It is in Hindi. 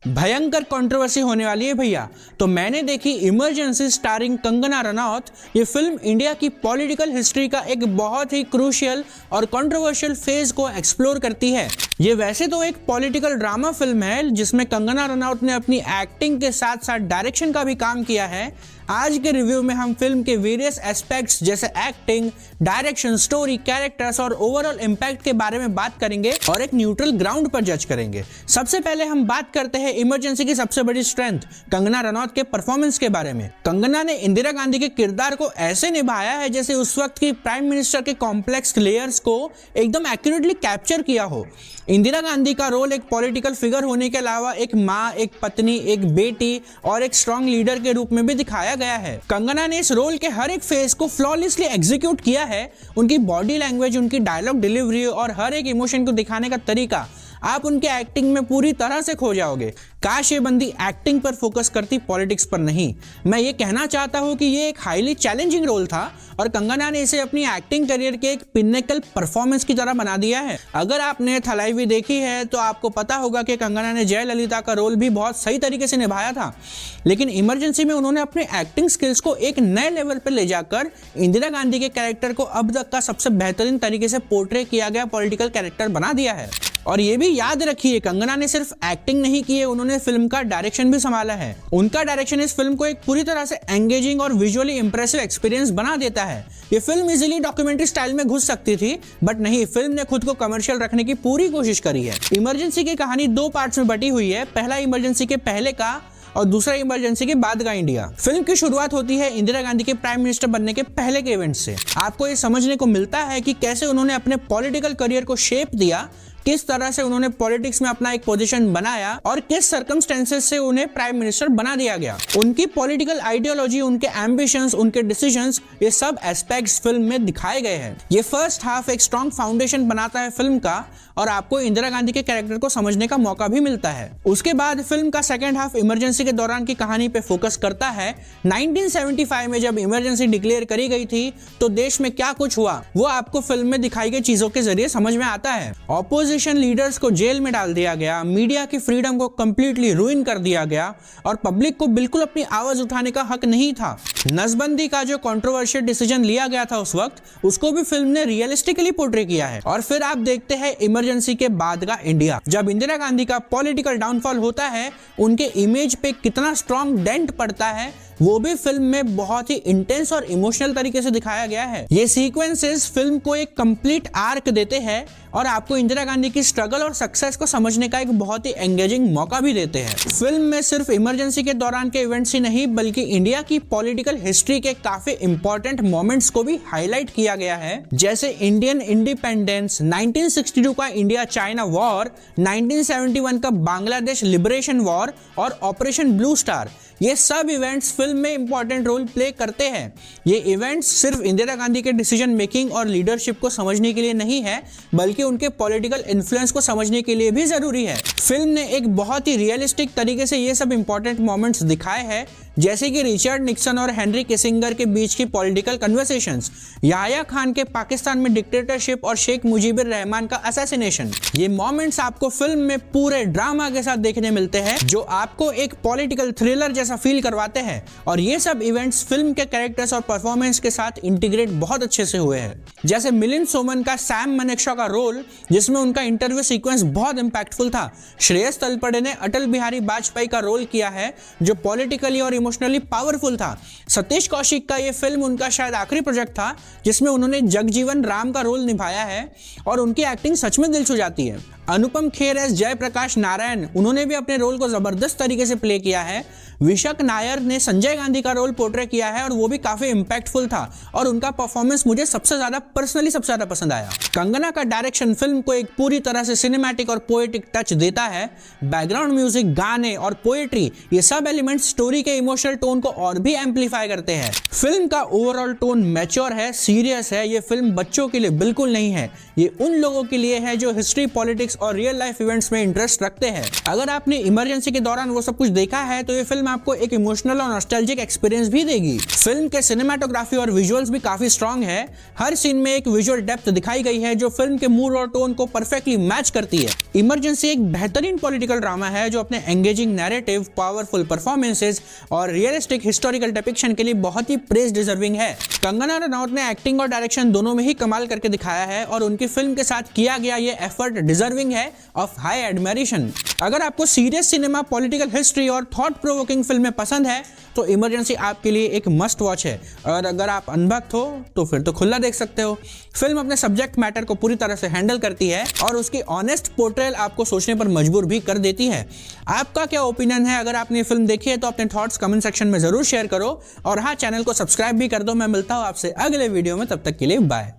भयंकर कंट्रोवर्सी होने वाली है भैया। तो मैंने देखी इमरजेंसी स्टारिंग कंगना रनौत। ये फिल्म इंडिया की पॉलिटिकल हिस्ट्री का एक बहुत ही क्रूशियल और कंट्रोवर्शियल फेज को एक्सप्लोर करती है। ये वैसे तो एक पॉलिटिकल ड्रामा फिल्म है जिसमें कंगना रनौत ने अपनी एक्टिंग के साथ साथ डायरेक्शन का भी काम किया है। आज के रिव्यू में हम फिल्म के वेरियस एस्पेक्ट्स जैसे एक्टिंग, डायरेक्शन, स्टोरी, कैरेक्टर्स और ओवरऑल इम्पैक्ट के बारे में बात करेंगे और एक न्यूट्रल ग्राउंड पर जज करेंगे। सबसे पहले हम बात करते हैं इमरजेंसी की सबसे बड़ी स्ट्रेंथ कंगना रनौत के परफॉर्मेंस के बारे में। कंगना ने इंदिरा गांधी के किरदार को ऐसे निभाया है जैसे उस वक्त की प्राइम मिनिस्टर के कॉम्प्लेक्स लेयर्स को एकदम एक्यूरेटली कैप्चर किया हो। इंदिरा गांधी का रोल एक पॉलिटिकल फिगर होने के अलावा एक माँ, एक पत्नी, एक बेटी और एक स्ट्रॉन्ग लीडर के रूप में भी दिखाया गया है। कंगना ने इस रोल के हर एक फेज को फ्लॉलेसली एग्जीक्यूट किया है। उनकी बॉडी लैंग्वेज, उनकी डायलॉग डिलीवरी और हर एक इमोशन को दिखाने का तरीका, आप उनके एक्टिंग में पूरी तरह से खो जाओगे। काश ये बंदी एक्टिंग पर फोकस करती, पॉलिटिक्स पर नहीं। मैं ये कहना चाहता हूँ कि ये एक हाईली चैलेंजिंग रोल था और कंगना ने इसे अपनी एक्टिंग करियर के एक पिनेकल परफॉर्मेंस की तरह बना दिया है। अगर आपने थलाइवी देखी है तो आपको पता होगा कि कंगना ने जयललिता का रोल भी बहुत सही तरीके से निभाया था, लेकिन इमरजेंसी में उन्होंने अपने एक्टिंग स्किल्स को एक नए लेवल पर ले जाकर इंदिरा गांधी के कैरेक्टर को अब तक का सबसे बेहतरीन तरीके से पोर्ट्रे किया गया पॉलिटिकल कैरेक्टर बना दिया है। और ये भी याद रखिए, कंगना ने सिर्फ एक्टिंग नहीं की है, उन्होंने फिल्म का डायरेक्शन भी संभाला है। उनका डायरेक्शन इस फिल्म को एक पूरी तरह से एंगेजिंग और विजुअली इंप्रेसिव एक्सपीरियंस बना देता है। ये फिल्म इजीली डॉक्यूमेंट्री स्टाइल में घुस सकती थी, बट नहीं, फिल्म ने खुद को कमर्शियल रखने की पूरी कोशिश करी है। इमरजेंसी की कहानी दो पार्ट्स में बटी हुई है। पहला इमरजेंसी के पहले का और दूसरा इमरजेंसी के बाद का इंडिया। फिल्म की शुरुआत होती है इंदिरा गांधी के प्राइम मिनिस्टर बनने के पहले के इवेंट से। आपको ये समझने को मिलता है कि कैसे उन्होंने अपने पॉलिटिकल करियर को शेप दिया, किस तरह से उन्होंने पॉलिटिक्स में अपना एक पोजीशन बनाया और किस सर्कमस्टेंसेस से उन्हें प्राइम मिनिस्टर बना दिया गया। उनकी पॉलिटिकल आइडियोलॉजी, उनके एम्बिशंस, उनके डिसीजंस, ये सब एस्पेक्ट्स फिल्म में दिखाए गए हैं। ये फर्स्ट हाफ एक स्ट्रॉन्ग फाउंडेशन बनाता है फिल्म का और आपको इंदिरा गांधी के कैरेक्टर को समझने का मौका भी मिलता है। उसके बाद फिल्म का सेकेंड हाफ इमरजेंसी के दौरान की कहानी पे फोकस करता है। 1975 में जब इमरजेंसी डिक्लेयर करी गई थी तो देश में क्या कुछ हुआ वो आपको फिल्म में दिखाई गई चीजों के जरिए समझ में आता है। ऑपोजिशन लीडर्स को जेल में डाल दिया गया, मीडिया की फ्रीडम को कंप्लीटली रूइन कर दिया गया और पब्लिक को बिल्कुल अपनी आवाज उठाने का हक नहीं था। नसबंदी का जो कंट्रोवर्शियल डिसीजन लिया गया था उस वक्त, उसको भी फिल्म ने रियलिस्टिकली पोर्ट्रे किया है। और फिर आप देखते हैं इमरजेंसी के बाद का इंडिया। जब इंदिरा गांधी का पॉलिटिकल डाउनफॉल होता है, उनके इमेज पे कितना स्ट्रॉन्ग डेंट पड़ता है वो भी फिल्म में बहुत ही इंटेंस और इमोशनल तरीके से दिखाया गया है। ये सीक्वेंसेस फिल्म को एक कंप्लीट आर्क देते हैं और आपको इंदिरा गांधी की स्ट्रगल और सक्सेस को समझने का एक बहुत ही एंगेजिंग मौका भी देते हैं। फिल्म में सिर्फ इमरजेंसी के दौरान के इवेंट्स ही नहीं बल्कि इंडिया की पॉलिटिकल हिस्ट्री के काफी इंपॉर्टेंट मोमेंट्स को भी हाईलाइट किया गया है, जैसे इंडियन इंडिपेंडेंस, 1962 का इंडिया चाइना वॉर, 1971 का बांग्लादेश लिबरेशन वॉर और ऑपरेशन ब्लू स्टार। ये सब इवेंट्स फिल्म में इंपॉर्टेंट रोल प्ले करते हैं। ये इवेंट्स सिर्फ इंदिरा गांधी के डिसीजन मेकिंग और लीडरशिप को समझने के लिए नहीं है बल्कि उनके पॉलिटिकल इन्फ्लुएंस को समझने के लिए भी जरूरी है। फिल्म ने एक बहुत ही रियलिस्टिक तरीके से ये सब इंपॉर्टेंट मोमेंट्स दिखाए हैं, जैसे कि रिचर्ड निक्सन और हेनरी किसिंगर के बीच की पॉलिटिकल कन्वर्सेशंस, याह्या खान के पाकिस्तान में डिक्टेटरशिप और शेख मुजीबुर रहमान का असैसिनेशन। ये मोमेंट्स आपको फिल्म में पूरे ड्रामा के साथ देखने मिलते हैं जो आपको एक पॉलिटिकल थ्रिलर जैसा फील करवाते हैं। और ये सब इवेंट्स फिल्म के कैरेक्टर्स और परफॉर्मेंस के साथ इंटीग्रेट बहुत अच्छे से हुए हैं। जैसे मिलिंद सोमन का सैम मानेकशॉ का रोल, जिसमें उनका इंटरव्यू सीक्वेंस बहुत इंपैक्टफुल था। श्रेयस तलपड़े ने अटल बिहारी वाजपेयी का रोल किया है जो पॉलिटिकली और इमोशनली पावरफुल था। सतीश कौशिक का ये फिल्म उनका शायद आखिरी प्रोजेक्ट था जिसमें उन्होंने जगजीवन राम का रोल निभाया है और उनकी एक्टिंग सच में दिल छू जाती है। अनुपम खेर एस जयप्रकाश नारायण, उन्होंने भी अपने रोल को जबरदस्त तरीके से प्ले किया है। विशक नायर ने संजय गांधी का रोल पोर्ट्रे किया है और वो भी काफी इंपैक्टफुल था और उनका परफॉर्मेंस मुझे सबसे ज्यादा पसंद आया। कंगना का डायरेक्शन फिल्म को एक पूरी तरह से सिनेमैटिक और पोएटिक टच देता है। बैकग्राउंड म्यूजिक, गाने और पोएट्री, ये सब एलिमेंट स्टोरी के इमोशनल टोन को और भी एम्पलीफाई करते हैं। फिल्म का ओवरऑल टोन मैच्योर है, सीरियस है। ये फिल्म बच्चों के लिए बिल्कुल नहीं है, ये उन लोगों के लिए है जो हिस्ट्री, पॉलिटिक्स और रियल लाइफ इवेंट्स में इंटरेस्ट रखते हैं। अगर आपने इमरजेंसी के दौरान वो सब कुछ देखा है तो ये फिल्म आपको एक इमोशनल और नॉस्टैल्जिक एक्सपीरियंस भी देगी। फिल्म के सिनेमाटोग्राफी और विजुअल्स भी काफी स्ट्रांग है। हर सीन में एक विजुअल डेप्थ दिखाई गई है जो फिल्म के मूड और टोन को परफेक्टली मैच करती है। इमरजेंसी एक बेहतरीन पॉलिटिकल ड्रामा है जो अपने एंगेजिंग नैरेटिव, पावरफुल परफॉर्मेंसेस और रियलिस्टिक हिस्टोरिकल डिपिक्शन के लिए बहुत ही प्रेज डिजर्विंग है। कंगना रनौत ने एक्टिंग और डायरेक्शन दोनों में ही कमाल करके दिखाया है और उनकी फिल्म के साथ किया गया ये एफर्ट डिजर्विंग है ऑफ हाई एडमिरेशन। अगर आपको सीरियस सिनेमा, पॉलिटिकल हिस्ट्री और थॉट प्रोवोकिंग फिल्में पसंद है तो इमरजेंसी आपके लिए एक मस्ट वॉच है, और अगर आप अनभक्त हो तो फिर तो खुला देख सकते हो। फिल्म अपने सब्जेक्ट मैटर को पूरी तरह से हैंडल करती है और उसकी ऑनेस्ट पोर्ट्रेयल आपको सोचने पर मजबूर भी कर देती है। आपका क्या ओपिनियन है? अगर आपने ये फिल्म देखी है तो अपने थॉट्स कमेंट सेक्शन में जरूर शेयर करो, और हाँ, चैनल को सब्सक्राइब भी कर दो। मैं मिलता हूँ आपसे अगले वीडियो में, तब तक के लिए बाय।